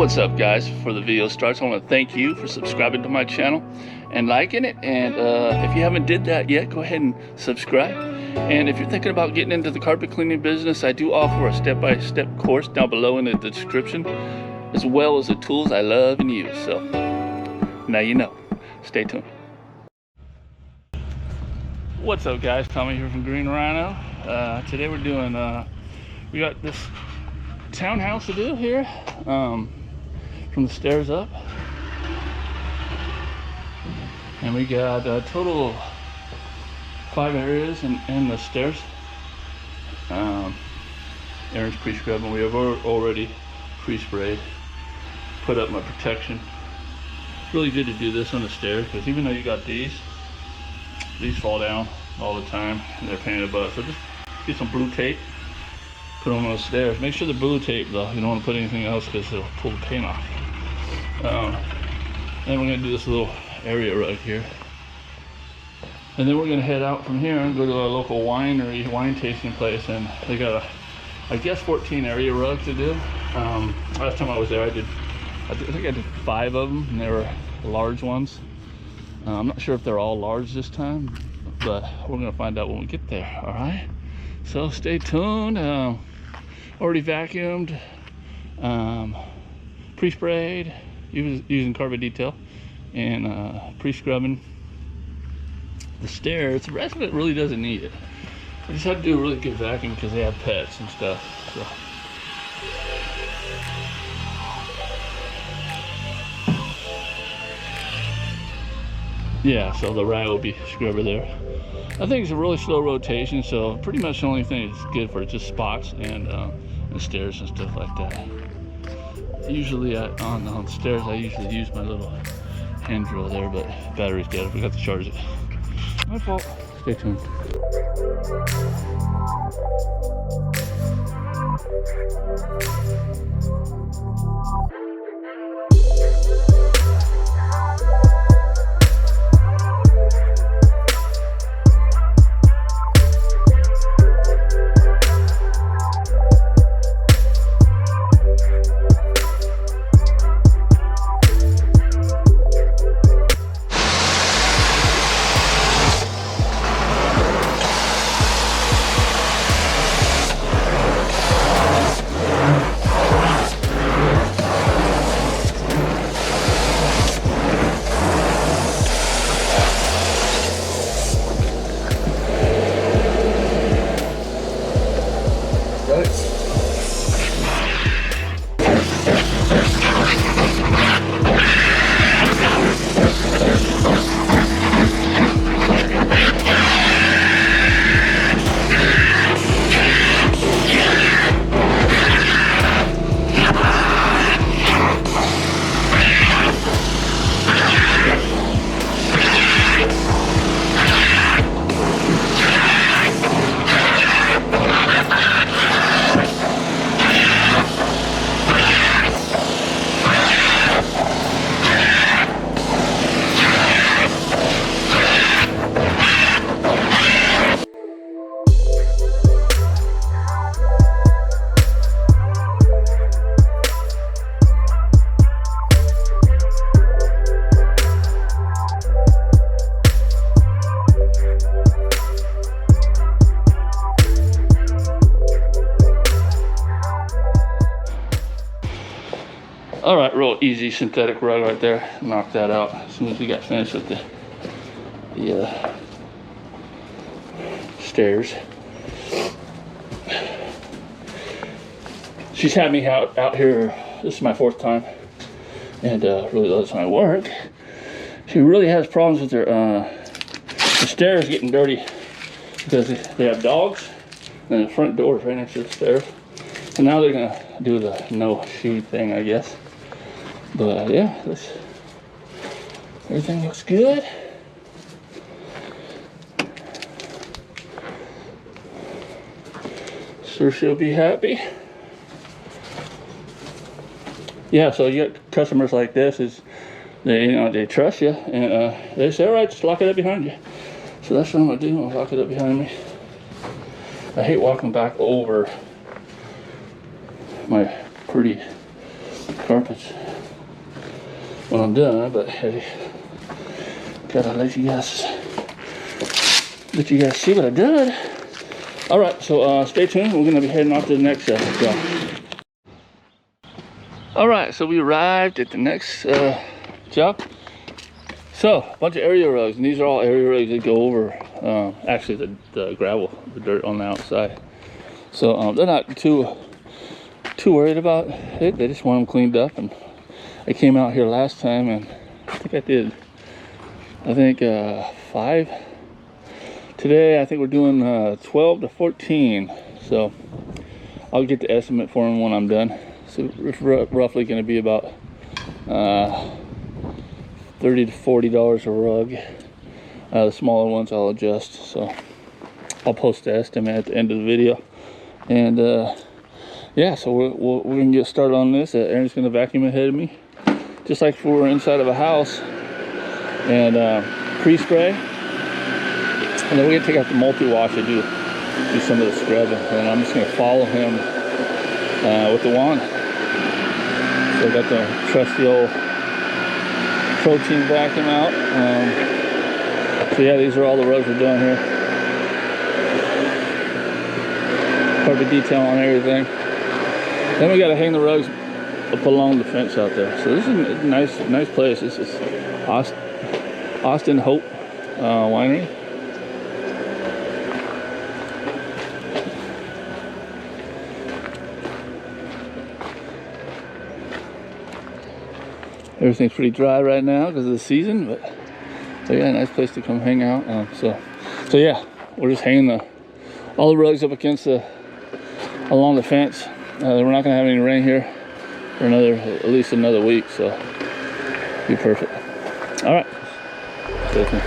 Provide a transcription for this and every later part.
What's up, guys? Before the video starts, I want to thank you for subscribing to my channel and liking it. And if you haven't did that yet, go ahead and subscribe. And if you're thinking about getting into the carpet cleaning business, I do offer a step-by-step course down below in the description, as well as the tools I love and use. So now you know. Stay tuned. What's up, guys? Tommy here from Green Rhino. Today we're doing we got this townhouse to do here, from the stairs up, and we got a total of 5 areas in the stairs. Aaron's pre-scrubbing. We have already pre-sprayed, put up my protection. It's really good to do this on the stairs, because even though you got these fall down all the time and they're pain in the butt. So just get some blue tape, put them on the stairs. Make sure the blue tape though, you don't want to put anything else because it'll pull the paint off. Then we're going to do this little area right here, and then we're going to head out from here and go to a local wine tasting place, and they got a guess 14 area rug to do. Last time I was there, I think I did 5 of them, and they were large ones. I'm not sure if they're all large this time, but we're going to find out when we get there. All right, so stay tuned. Already vacuumed, pre-sprayed using carpet detail, and pre-scrubbing the stairs. The rest of it really doesn't need it. I just had to do a really good vacuum because they have pets and stuff. So yeah, so the rag will be scrubber there. I think it's a really slow rotation, so pretty much the only thing it's good for is just spots and stairs and stuff like that. Usually on stairs I usually use my little hand drill there, but battery's dead. I forgot to charge it. My fault. Stay tuned. All right, real easy synthetic rug right there. Knock that out as soon as we got finished with the stairs. She's had me out here. This is my 4th time, and really loves my work. She really has problems with her the stairs getting dirty because they have dogs, and the front door is right next to the stairs. So now they're gonna do the no shoe thing, I guess. But yeah, everything looks good. Sure, she'll be happy. Yeah, so you get customers like this, is they trust you, and they say, all right, just lock it up behind you. So that's what I'm gonna do. I'll lock it up behind me. I hate walking back over my pretty carpets when I'm done, but hey, gotta let you guys see what I did. All right, so stay tuned. We're gonna be heading off to the next job. All right, so we arrived at the next job. So a bunch of area rugs, and these are all area rugs that go over actually the gravel, the dirt on the outside. So they're not too worried about it. They just want them cleaned up. And I came out here last time, and I think I did 5. Today I think we're doing 12 to 14. So I'll get the estimate for them when I'm done. So it's roughly going to be about $30 to $40 a rug. The smaller ones I'll adjust. So I'll post the estimate at the end of the video. And yeah, so we're gonna get started on this. Aaron's gonna vacuum ahead of me, just like if we were inside of a house, and pre-spray. And then we're gonna take out the multi-wash and do some of the scrubbing. And I'm just gonna follow him with the wand. So I got the trusty old protein vacuum out. So yeah, these are all the rugs we're doing here. Perfect detail on everything. Then we got to hang the rugs up along the fence out there. So this is a nice place. This is Austin Hope Winery. Everything's pretty dry right now because of the season, but yeah, nice place to come hang out. So yeah, we're just hanging all the rugs up against along the fence. We're not gonna have any rain here for at least another week, so be perfect. All right, stay tuned.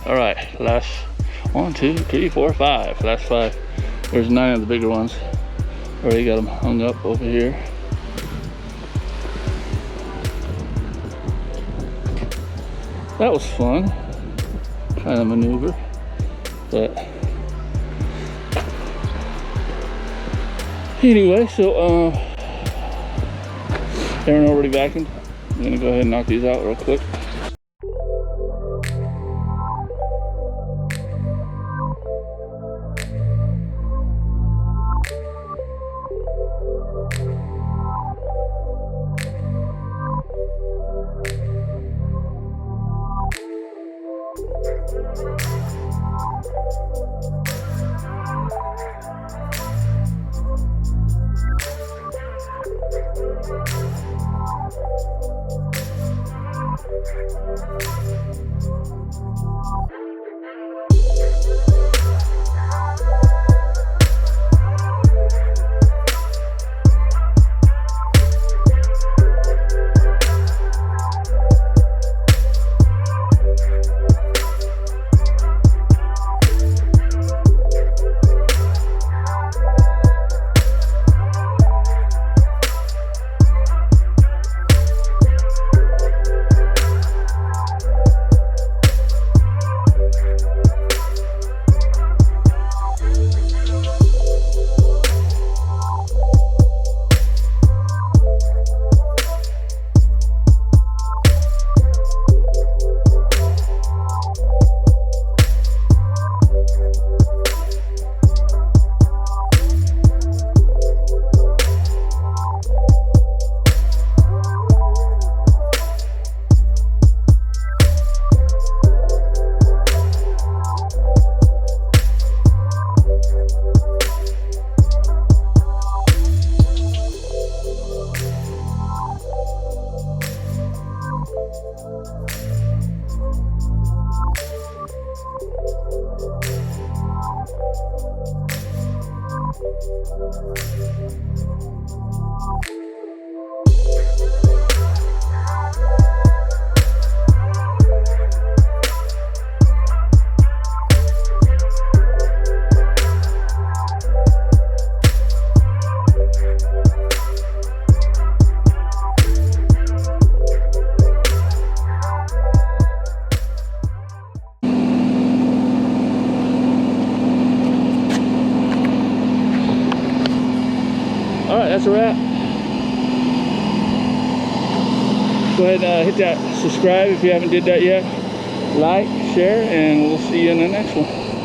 All right, last 1, 2, 3, 4, 5. Last 5. There's 9 of the bigger ones. Already got them hung up over here. That was fun, trying to maneuver, but anyway, so Aaron already vacuumed. I'm gonna go ahead and knock these out real quick. All right, that's a wrap. Go ahead and hit that subscribe if you haven't did that yet. Like, share, and we'll see you in the next one.